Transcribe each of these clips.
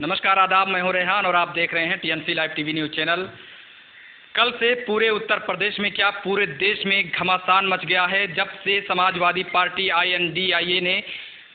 नमस्कार, आदाब। मैं हूं रेहान और आप देख रहे हैं TNC live TV news channel. कल से पूरे उत्तर प्रदेश में क्या पूरे देश में घमासान मच गया है जब से समाजवादी पार्टी INDIA ने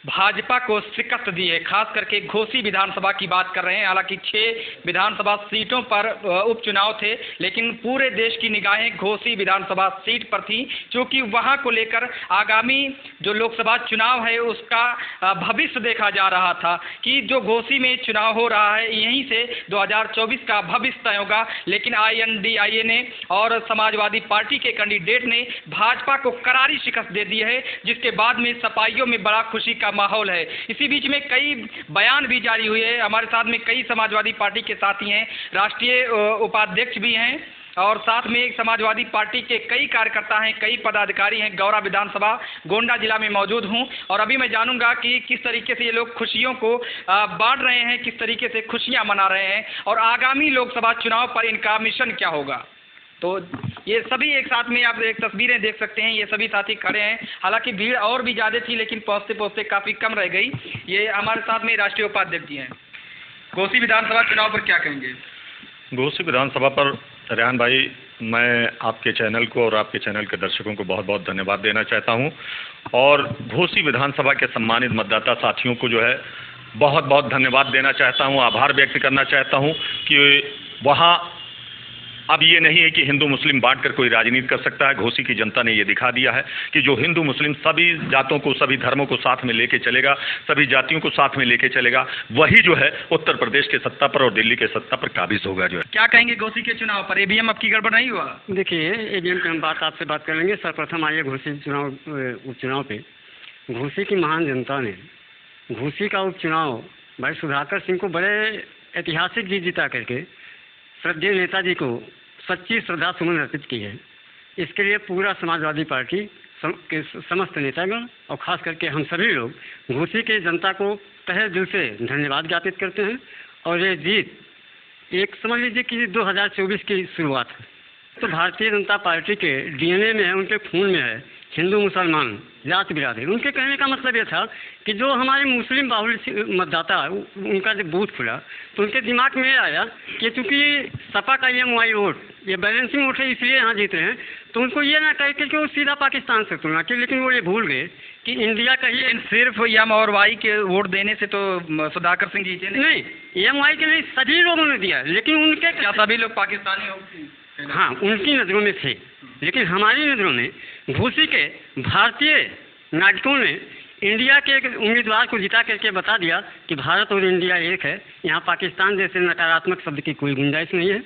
भाजपा को शिकस्त दी है। खास करके घोसी विधानसभा की बात कर रहे हैं। हालांकि 6 विधानसभा सीटों पर उपचुनाव थे, लेकिन पूरे देश की निगाहें घोसी विधानसभा सीट पर थी, क्योंकि वहां को लेकर आगामी जो लोकसभा चुनाव है उसका भविष्य देखा जा रहा था कि जो घोसी में चुनाव हो रहा है यहीं से 2024 का भविष्य तय होगा। लेकिन INDIA ने और समाजवादी पार्टी के कैंडिडेट ने भाजपा को करारी शिकस्त दे दी है, जिसके बाद में सपाइयों में बड़ा खुशी का माहौल है। इसी बीच में कई बयान भी जारी हुए हैं। हमारे साथ में कई समाजवादी पार्टी के साथी हैं, राष्ट्रीय उपाध्यक्ष भी हैं और साथ में समाजवादी पार्टी के कई कार्यकर्ता हैं, कई पदाधिकारी हैं। गौरा विधानसभा गोंडा जिला में मौजूद हूं और अभी मैं जानूंगा कि किस तरीके से ये लोग खुशियों को बांट रहे हैं, किस तरीके से खुशियां मना रहे हैं और आगामी लोकसभा चुनाव पर इनका मिशन क्या होगा। तो ये सभी एक साथ में आप एक तस्वीरें देख सकते हैं, ये सभी साथी खड़े हैं। हालांकि भीड़ और भी ज़्यादा थी, लेकिन पहुँचते पहुँचते काफ़ी कम रह गई। ये हमारे साथ में राष्ट्रीय उपाध्यक्ष जी हैं। घोसी विधानसभा चुनाव पर क्या कहेंगे? घोसी विधानसभा पर रेहान भाई, मैं आपके चैनल को और आपके चैनल के दर्शकों को बहुत बहुत धन्यवाद देना चाहता हूं और घोसी विधानसभा के सम्मानित मतदाता साथियों को जो है बहुत बहुत धन्यवाद देना चाहता हूं, आभार व्यक्त करना चाहता हूं कि वहां अब ये नहीं है कि हिंदू मुस्लिम बांटकर कोई राजनीति कर सकता है। घोसी की जनता ने ये दिखा दिया है कि जो हिंदू मुस्लिम सभी जातों को, सभी धर्मों को साथ में लेके चलेगा, सभी जातियों को साथ में लेके चलेगा, वही जो है उत्तर प्रदेश के सत्ता पर और दिल्ली के सत्ता पर काबिज होगा। जो है क्या कहेंगे घोसी के चुनाव पर? EVM अब की गड़बड़ नहीं हुआ? देखिए, EVM की हम आपसे बात करेंगे। सर्वप्रथम आइए घोसी उपचुनाव पे। घोसी की महान जनता ने घोसी का उपचुनाव भाई सुधाकर सिंह को बड़े ऐतिहासिक जीत जिता करके श्रद्धेय नेताजी को सच्ची श्रद्धा सुमन अर्पित की है। इसके लिए पूरा समाजवादी पार्टी के समस्त नेतागण और खास करके हम सभी लोग घोसी की जनता को तहे दिल से धन्यवाद ज्ञापित करते हैं। और ये जीत एक समझ लीजिए कि 2024 की शुरुआत है। तो भारतीय जनता पार्टी के DNA में है, उनके खून में है हिंदू मुसलमान जात बिरादरी। उनके कहने का मतलब ये था कि जो हमारे मुस्लिम बाहुल मतदाता उनका जब बूथ खुला तो उनके दिमाग में आया कि चूँकि सपा का EMY वोट ये बैलेंसिंग वोट है, इसलिए यहाँ जीते हैं, तो उनको ये ना कहे कि वो सीधा पाकिस्तान से तुलना की। लेकिन वो ये भूल गए कि इंडिया का ही सिर्फ M और Y के वोट देने से तो सुधाकर सिंह जीते नहीं। EMY के नहीं, सभी लोगों ने दिया। लेकिन उनके क्या सभी लोग पाकिस्तानी हो? हाँ, उनकी नज़रों में थे, लेकिन हमारी नज़रों में घोसी के भारतीय नागरिकों ने इंडिया के एक उम्मीदवार को जिता करके बता दिया कि भारत और इंडिया एक है। यहाँ पाकिस्तान जैसे नकारात्मक शब्द की कोई गुंजाइश नहीं है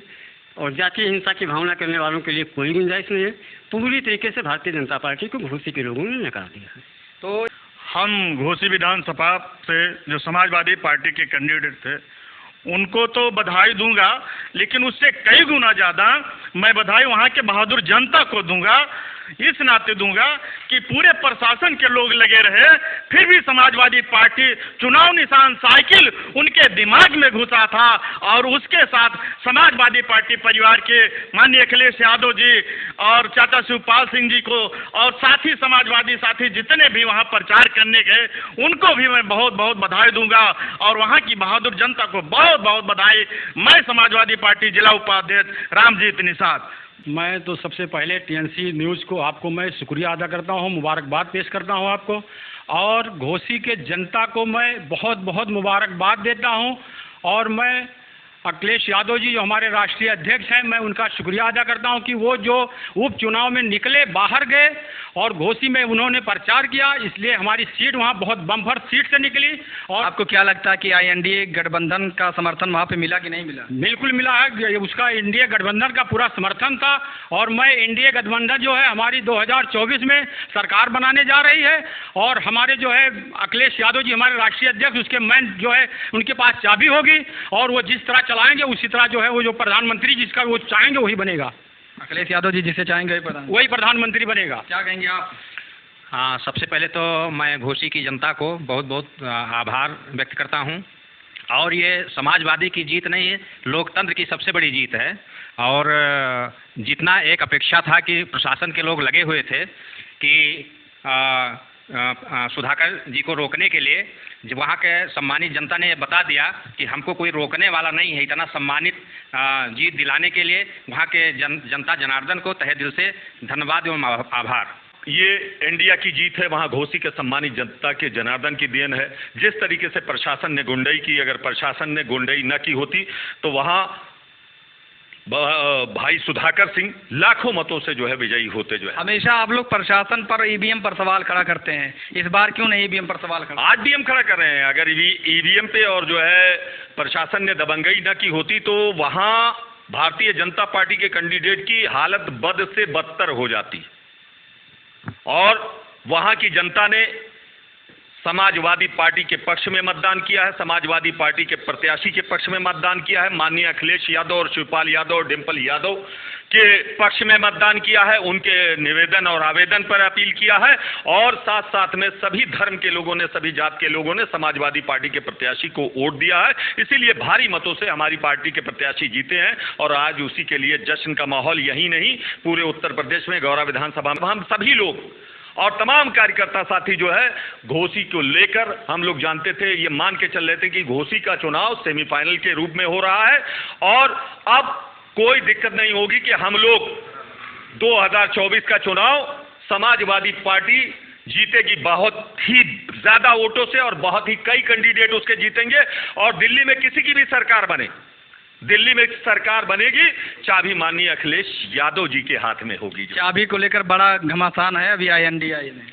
और जातीय हिंसा की भावना करने वालों के लिए कोई गुंजाइश नहीं है। पूरी तरीके से भारतीय जनता पार्टी को घोसी के लोगों ने नकार दिया है। तो हम घोसी विधानसभा से जो समाजवादी पार्टी के कैंडिडेट थे उनको तो बधाई दूंगा, लेकिन उससे कई गुना ज़्यादा मैं बधाई वहाँ के बहादुर जनता को दूंगा। इस नाते दूंगा कि पूरे प्रशासन के लोग लगे रहे, फिर भी समाजवादी पार्टी चुनाव निशान साइकिल उनके दिमाग में घुसा था और उसके साथ समाजवादी पार्टी परिवार के माननीय अखिलेश यादव जी और चाचा शिवपाल सिंह जी को और साथी समाजवादी साथी जितने भी वहां प्रचार करने गए उनको भी मैं बहुत बहुत बधाई दूंगा और वहां की बहादुर जनता को बहुत बहुत बधाई। मैं समाजवादी पार्टी जिला उपाध्यक्ष रामजीत निषाद। मैं तो सबसे पहले TNC न्यूज़ को आपको मैं शुक्रिया अदा करता हूं, मुबारकबाद पेश करता हूं आपको, और घोसी के जनता को मैं बहुत बहुत मुबारकबाद देता हूं। और मैं अखिलेश यादव जी जो हमारे राष्ट्रीय अध्यक्ष हैं, मैं उनका शुक्रिया अदा करता हूं कि वो जो उपचुनाव में निकले, बाहर गए और घोसी में उन्होंने प्रचार किया, इसलिए हमारी सीट वहां बहुत बम्पर सीट से निकली। और आपको क्या लगता है कि INDA गठबंधन का समर्थन वहां पे मिला कि नहीं मिला? बिल्कुल मिला है, उसका इंडिया गठबंधन का पूरा समर्थन था। और मैं इंडिया गठबंधन जो है हमारी 2024 में सरकार बनाने जा रही है और हमारे जो है अखिलेश यादव जी हमारे राष्ट्रीय अध्यक्ष, उसके मैन जो है उनके पास चाबी होगी और वो जिस तरह चलाएंगे उसी तरह जो है वो जो प्रधानमंत्री जिसका वो चाहेंगे वही बनेगा। अखिलेश यादव जी जिसे चाहेंगे वही प्रधानमंत्री बनेगा। क्या कहेंगे आप? हाँ, सबसे पहले तो मैं घोसी की जनता को बहुत बहुत आभार व्यक्त करता हूँ। और ये समाजवादी की जीत नहीं है, लोकतंत्र की सबसे बड़ी जीत है। और जितना एक अपेक्षा था कि प्रशासन के लोग लगे हुए थे कि सुधाकर जी को रोकने के लिए जब वहाँ के सम्मानित जनता ने बता दिया कि हमको कोई रोकने वाला नहीं है, इतना सम्मानित जीत दिलाने के लिए वहाँ के जनता जनार्दन को तहे दिल से धन्यवाद एवं आभार। ये इंडिया की जीत है, वहाँ घोसी के सम्मानित जनता के जनार्दन की देन है। जिस तरीके से प्रशासन ने गुंडई की, अगर प्रशासन ने गुंडई न की होती तो वहाँ भाई सुधाकर सिंह लाखों मतों से जो है विजयी होते। जो है हमेशा आप लोग प्रशासन पर, ईवीएम पर सवाल खड़ा करते हैं, इस बार क्यों नहीं ईवीएम पर सवाल खड़ा? आज भी हम खड़ा कर रहे हैं। अगर ईवीएम पे और जो है प्रशासन ने दबंगई न की होती तो वहाँ भारतीय जनता पार्टी के कैंडिडेट की हालत बद से बदतर हो जाती। और वहाँ की जनता ने समाजवादी पार्टी के पक्ष में मतदान किया है, समाजवादी पार्टी के प्रत्याशी के पक्ष में मतदान किया है, माननीय अखिलेश यादव और शिवपाल यादव और डिम्पल यादव के पक्ष में मतदान किया है, उनके निवेदन और आवेदन पर अपील किया है। और साथ साथ में सभी धर्म के लोगों ने, सभी जात के लोगों ने समाजवादी पार्टी के प्रत्याशी को वोट दिया है। इसीलिए भारी मतों से हमारी पार्टी के प्रत्याशी जीते हैं। और आज उसी के लिए जश्न का माहौल यही नहीं, पूरे उत्तर प्रदेश में गौरा विधानसभा में हम सभी लोग और तमाम कार्यकर्ता साथी जो है घोसी को लेकर, हम लोग जानते थे, ये मान के चल रहे थे कि घोसी का चुनाव सेमीफाइनल के रूप में हो रहा है और अब कोई दिक्कत नहीं होगी कि हम लोग 2024 का चुनाव समाजवादी पार्टी जीतेगी बहुत ही ज्यादा वोटों से और बहुत ही कई कैंडिडेट उसके जीतेंगे। और दिल्ली में किसी की भी सरकार बने, दिल्ली में सरकार बनेगी, चाबी माननीय अखिलेश यादव जी के हाथ में होगी। चाबी को लेकर बड़ा घमासान है अभी INDIA में।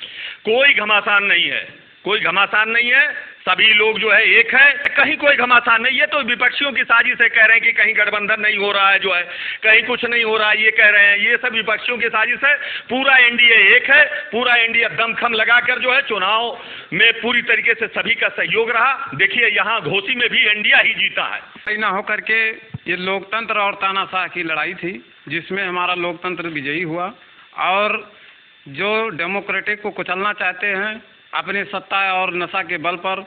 कोई घमासान नहीं है, कोई घमासान नहीं है, सभी लोग जो है एक है, कहीं कोई घमासान नहीं है। तो विपक्षियों की साजिश से कह रहे हैं कि कहीं गठबंधन नहीं हो रहा है, जो है कहीं कुछ नहीं हो रहा है, ये कह रहे हैं, ये सब विपक्षियों की साजिश है। पूरा इंडिया एक है, पूरा इंडिया दमखम लगाकर जो है चुनाव में पूरी तरीके से सभी का सहयोग रहा। देखिए यहाँ घोसी में भी इंडिया ही जीता है। न होकर के ये लोकतंत्र और तानाशाह की लड़ाई थी, जिसमें हमारा लोकतंत्र विजयी हुआ और जो डेमोक्रेटिक को कुचलना चाहते हैं अपने सत्ता और नशा के बल पर,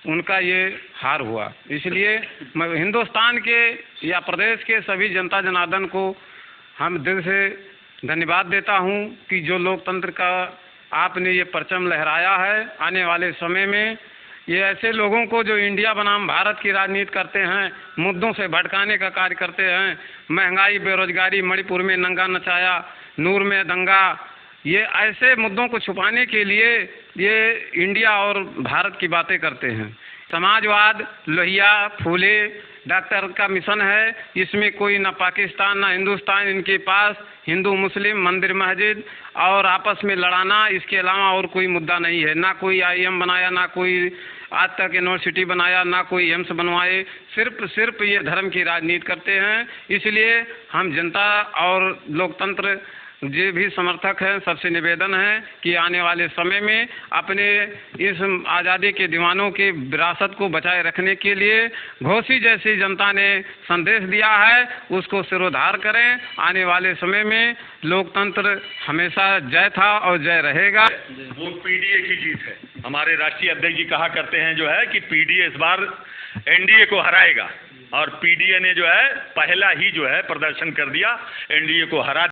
उनका ये हार हुआ। इसलिए मैं हिंदुस्तान के या प्रदेश के सभी जनता जनार्दन को हम दिल से धन्यवाद देता हूँ कि जो लोकतंत्र का आपने ये परचम लहराया है। आने वाले समय में ये ऐसे लोगों को जो इंडिया बनाम भारत की राजनीति करते हैं, मुद्दों से भटकाने का कार्य करते हैं, महंगाई, बेरोजगारी, मणिपुर में नंगा नचाया, नूर में दंगा, ये ऐसे मुद्दों को छुपाने के लिए ये इंडिया और भारत की बातें करते हैं। समाजवाद लोहिया फूले डॉक्टर का मिशन है, इसमें कोई ना पाकिस्तान ना हिंदुस्तान, इनके पास हिंदू मुस्लिम मंदिर मस्जिद और आपस में लड़ाना, इसके अलावा और कोई मुद्दा नहीं है। ना कोई IIM बनाया, ना कोई आज तक यूनिवर्सिटी बनाया, ना कोई एम्स बनवाए, सिर्फ ये धर्म की राजनीति करते हैं। इसलिए हम जनता और लोकतंत्र जो भी समर्थक हैं सबसे निवेदन है कि आने वाले समय में अपने इस आज़ादी के दीवानों की विरासत को बचाए रखने के लिए घोसी जैसी जनता ने संदेश दिया है, उसको सिरोधार करें। आने वाले समय में लोकतंत्र हमेशा जय था और जय रहेगा। वो PDA की जीत है। हमारे राष्ट्रीय अध्यक्ष जी कहा करते हैं जो है कि PDA इस बार NDA को हराएगा और PDA ने जो है पहला ही जो है प्रदर्शन कर दिया, NDA को हरा